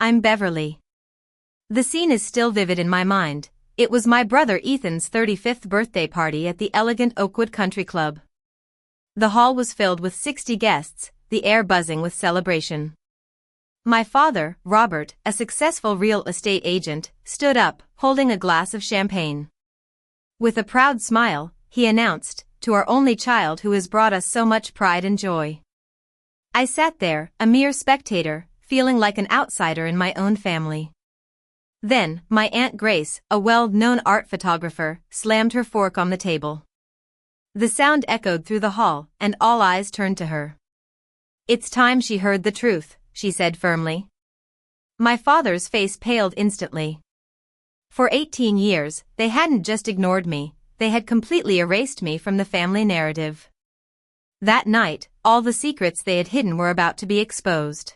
I'm Beverly. The scene is still vivid in my mind. It was my brother Ethan's 35th birthday party at the elegant Oakwood Country Club. The hall was filled with 60 guests, the air buzzing with celebration. My father, Robert, a successful real estate agent, stood up, holding a glass of champagne. With a proud smile, he announced, "To our only child who has brought us so much pride and joy." I sat there, a mere spectator, feeling like an outsider in my own family. Then, my Aunt Grace, a well-known art photographer, slammed her fork on the table. The sound echoed through the hall, and all eyes turned to her. "It's time she heard the truth," she said firmly. My father's face paled instantly. For 18 years, they hadn't just ignored me, they had completely erased me from the family narrative. That night, all the secrets they had hidden were about to be exposed.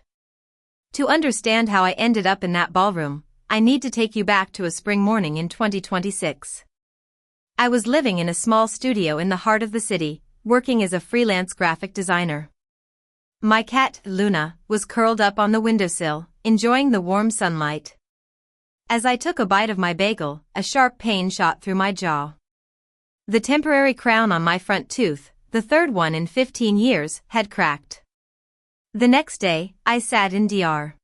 To understand how I ended up in that ballroom, I need to take you back to a spring morning in 2026. I was living in a small studio in the heart of the city, working as a freelance graphic designer. My cat, Luna, was curled up on the windowsill, enjoying the warm sunlight. As I took a bite of my bagel, a sharp pain shot through my jaw. The temporary crown on my front tooth, the third one in 15 years, had cracked. The next day, I sat in Dr.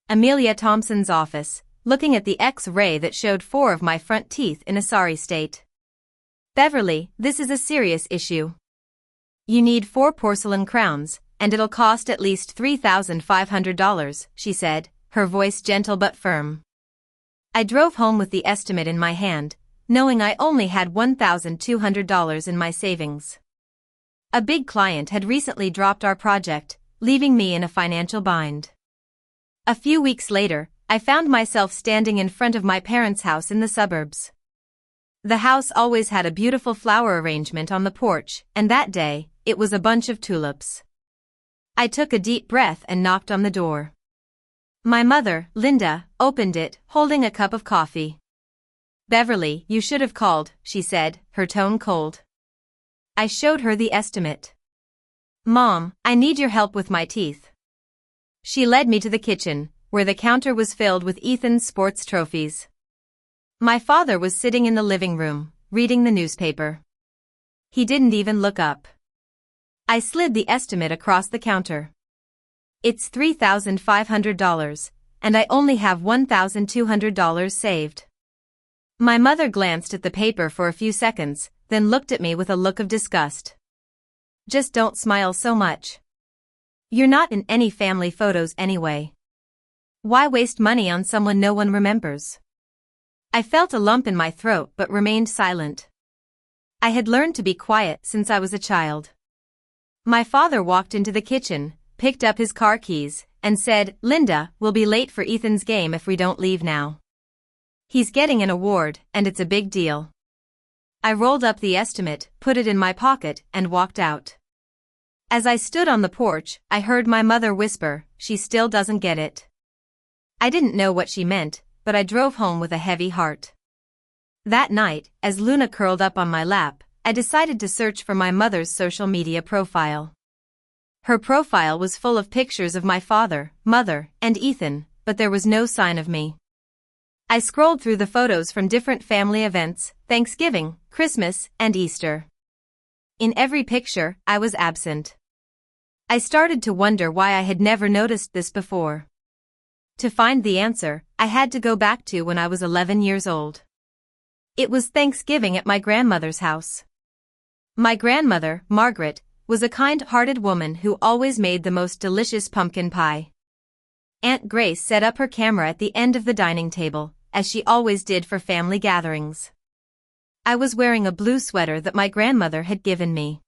Amelia Thompson's office, looking at the X-ray that showed 4 of my front teeth in a sorry state. "Beverly, this is a serious issue. You need 4 porcelain crowns, and it'll cost at least $3,500, she said, her voice gentle but firm. I drove home with the estimate in my hand, knowing I only had $1,200 in my savings. A big client had recently dropped our project, leaving me in a financial bind. A few weeks later, I found myself standing in front of my parents' house in the suburbs. The house always had a beautiful flower arrangement on the porch, and that day, it was a bunch of tulips. I took a deep breath and knocked on the door. My mother, Linda, opened it, holding a cup of coffee. "Beverly, you should have called," she said, her tone cold. I showed her the estimate. "Mom, I need your help with my teeth." She led me to the kitchen, where the counter was filled with Ethan's sports trophies. My father was sitting in the living room, reading the newspaper. He didn't even look up. I slid the estimate across the counter. "It's $3,500, and I only have $1,200 saved." My mother glanced at the paper for a few seconds, then looked at me with a look of disgust. "Just don't smile so much. You're not in any family photos anyway. Why waste money on someone no one remembers?" I felt a lump in my throat but remained silent. I had learned to be quiet since I was a child. My father walked into the kitchen, picked up his car keys, and said, "Linda, we'll be late for Ethan's game if we don't leave now. He's getting an award, and it's a big deal." I rolled up the estimate, put it in my pocket, and walked out. As I stood on the porch, I heard my mother whisper, "She still doesn't get it." I didn't know what she meant, but I drove home with a heavy heart. That night, as Luna curled up on my lap, I decided to search for my mother's social media profile. Her profile was full of pictures of my father, mother, and Ethan, but there was no sign of me. I scrolled through the photos from different family events, Thanksgiving, Christmas, and Easter. In every picture, I was absent. I started to wonder why I had never noticed this before. To find the answer, I had to go back to when I was 11 years old. It was Thanksgiving at my grandmother's house. My grandmother, Margaret, was a kind-hearted woman who always made the most delicious pumpkin pie. Aunt Grace set up her camera at the end of the dining table, as she always did for family gatherings. I was wearing a blue sweater that my grandmother had given me.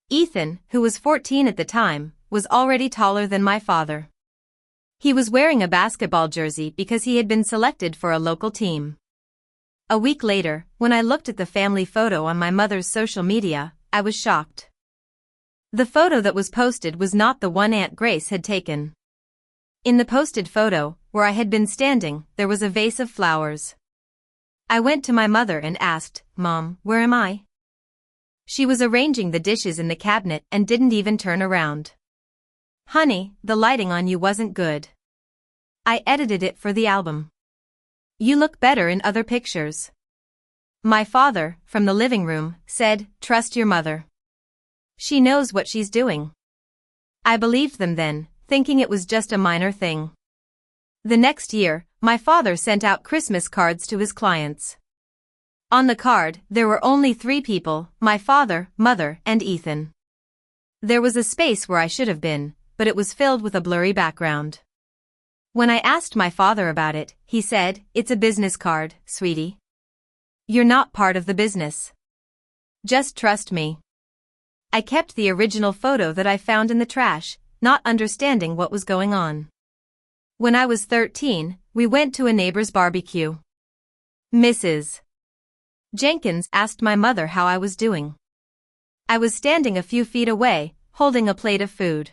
Ethan, who was 14 at the time, was already taller than my father. He was wearing a basketball jersey because he had been selected for a local team. A week later, when I looked at the family photo on my mother's social media, I was shocked. The photo that was posted was not the one Aunt Grace had taken. In the posted photo, where I had been standing, there was a vase of flowers. I went to my mother and asked, "Mom, where am I?" She was arranging the dishes in the cabinet and didn't even turn around. "Honey, the lighting on you wasn't good." I edited it for the album. You look better in other pictures. My father, from the living room, said, trust your mother. She knows what she's doing. I believed them then, thinking it was just a minor thing. The next year, my father sent out Christmas cards to his clients. On the card, there were only 3 people, my father, mother, and Ethan. There was a space where I should have been, but it was filled with a blurry background. When I asked my father about it, he said, it's a business card, sweetie. You're not part of the business. Just trust me. I kept the original photo that I found in the trash, not understanding what was going on. When I was 13, we went to a neighbor's barbecue. Mrs. Jenkins asked my mother how I was doing. I was standing a few feet away, holding a plate of food.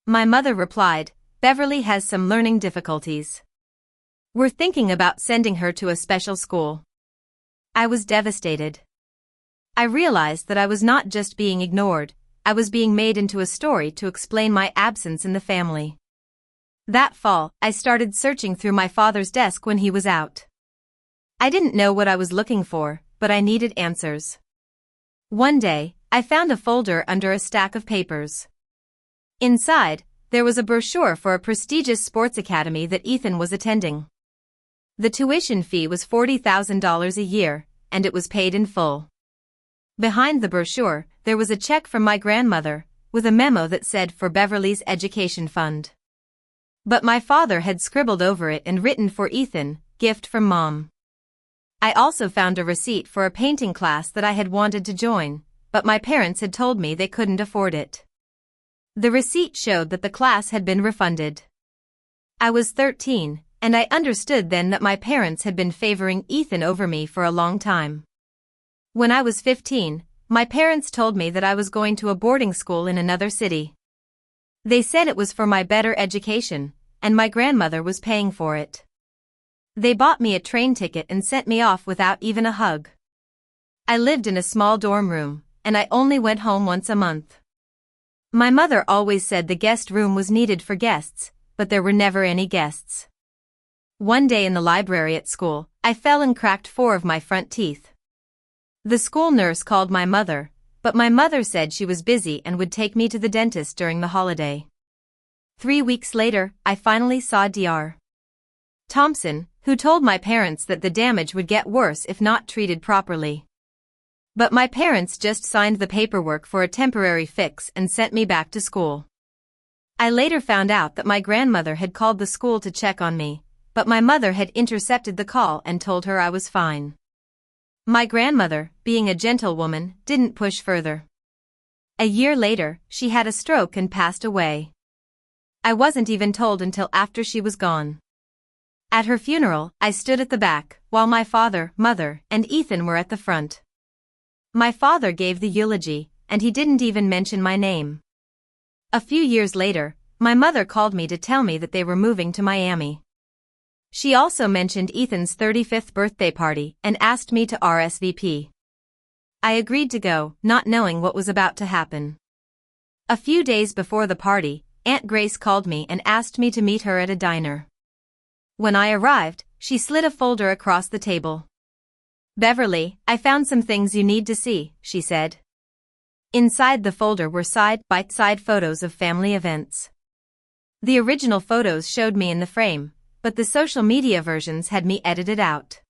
My mother replied, Beverly has some learning difficulties. We're thinking about sending her to a special school. I was devastated. I realized that I was not just being ignored, I was being made into a story to explain my absence in the family. That fall, I started searching through my father's desk when he was out. I didn't know what I was looking for, but I needed answers. One day, I found a folder under a stack of papers. Inside, there was a brochure for a prestigious sports academy that Ethan was attending. The tuition fee was $40,000 a year, and it was paid in full. Behind the brochure, there was a check from my grandmother, with a memo that said for Beverly's education fund. But my father had scribbled over it and written for Ethan, gift from mom. I also found a receipt for a painting class that I had wanted to join, but my parents had told me they couldn't afford it. The receipt showed that the class had been refunded. I was 13, and I understood then that my parents had been favoring Ethan over me for a long time. When I was 15, my parents told me that I was going to a boarding school in another city. They said it was for my better education, and my grandmother was paying for it. They bought me a train ticket and sent me off without even a hug. I lived in a small dorm room, and I only went home once a month. My mother always said the guest room was needed for guests, but there were never any guests. One day in the library at school, I fell and cracked 4 of my front teeth. The school nurse called my mother, but my mother said she was busy and would take me to the dentist during the holiday. 3 weeks later, I finally saw Dr. Thompson, who told my parents that the damage would get worse if not treated properly. But my parents just signed the paperwork for a temporary fix and sent me back to school. I later found out that my grandmother had called the school to check on me, but my mother had intercepted the call and told her I was fine. My grandmother, being a gentlewoman, didn't push further. A year later, she had a stroke and passed away. I wasn't even told until after she was gone. At her funeral, I stood at the back, while my father, mother, and Ethan were at the front. My father gave the eulogy, and he didn't even mention my name. A few years later, my mother called me to tell me that they were moving to Miami. She also mentioned Ethan's 35th birthday party and asked me to RSVP. I agreed to go, not knowing what was about to happen. A few days before the party, Aunt Grace called me and asked me to meet her at a diner. When I arrived, she slid a folder across the table. Beverly, I found some things you need to see, she said. Inside the folder were side-by-side photos of family events. The original photos showed me in the frame, but the social media versions had me edited out.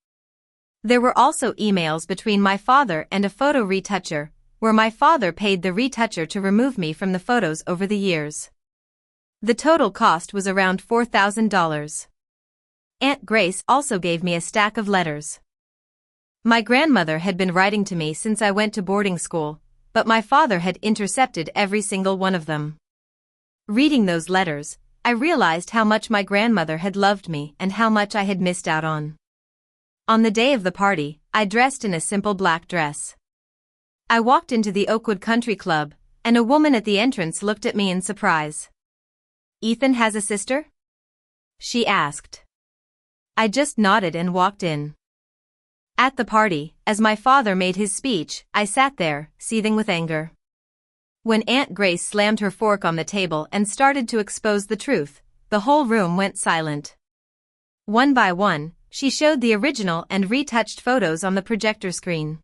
There were also emails between my father and a photo retoucher, where my father paid the retoucher to remove me from the photos over the years. The total cost was around $4,000. Aunt Grace also gave me a stack of letters. My grandmother had been writing to me since I went to boarding school, but my father had intercepted every single one of them. Reading those letters, I realized how much my grandmother had loved me and how much I had missed out on. On the day of the party, I dressed in a simple black dress. I walked into the Oakwood Country Club, and a woman at the entrance looked at me in surprise. Ethan has a sister? She asked. I just nodded and walked in. At the party, as my father made his speech, I sat there, seething with anger. When Aunt Grace slammed her fork on the table and started to expose the truth, the whole room went silent. One by one, she showed the original and retouched photos on the projector screen.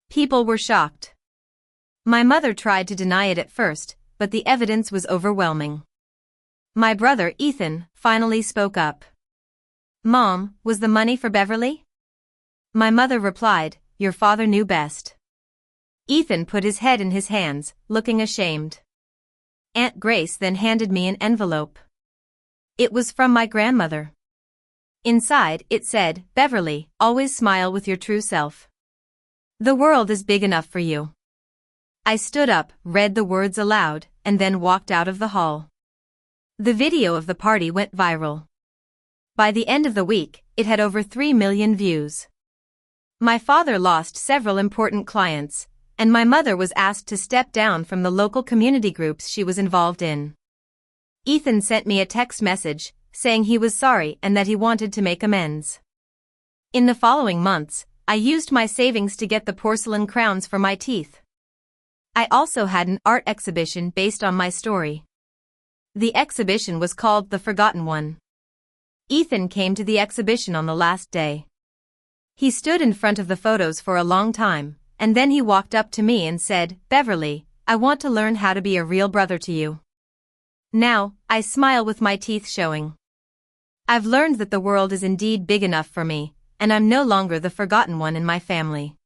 People were shocked. My mother tried to deny it at first, but the evidence was overwhelming. My brother Ethan finally spoke up. "Mom, was the money for Beverly?" My mother replied, "Your father knew best." Ethan put his head in his hands, looking ashamed. Aunt Grace then handed me an envelope. It was from my grandmother. Inside, it said, "Beverly, always smile with your true self. The world is big enough for you." I stood up, read the words aloud, and then walked out of the hall. The video of the party went viral. By the end of the week, it had over 3 million views. My father lost several important clients, and my mother was asked to step down from the local community groups she was involved in. Ethan sent me a text message, saying he was sorry and that he wanted to make amends. In the following months, I used my savings to get the porcelain crowns for my teeth. I also had an art exhibition based on my story. The exhibition was called The Forgotten One. Ethan came to the exhibition on the last day. He stood in front of the photos for a long time, and then he walked up to me and said, "Beverly, I want to learn how to be a real brother to you." Now, I smile with my teeth showing. I've learned that the world is indeed big enough for me, and I'm no longer the forgotten one in my family.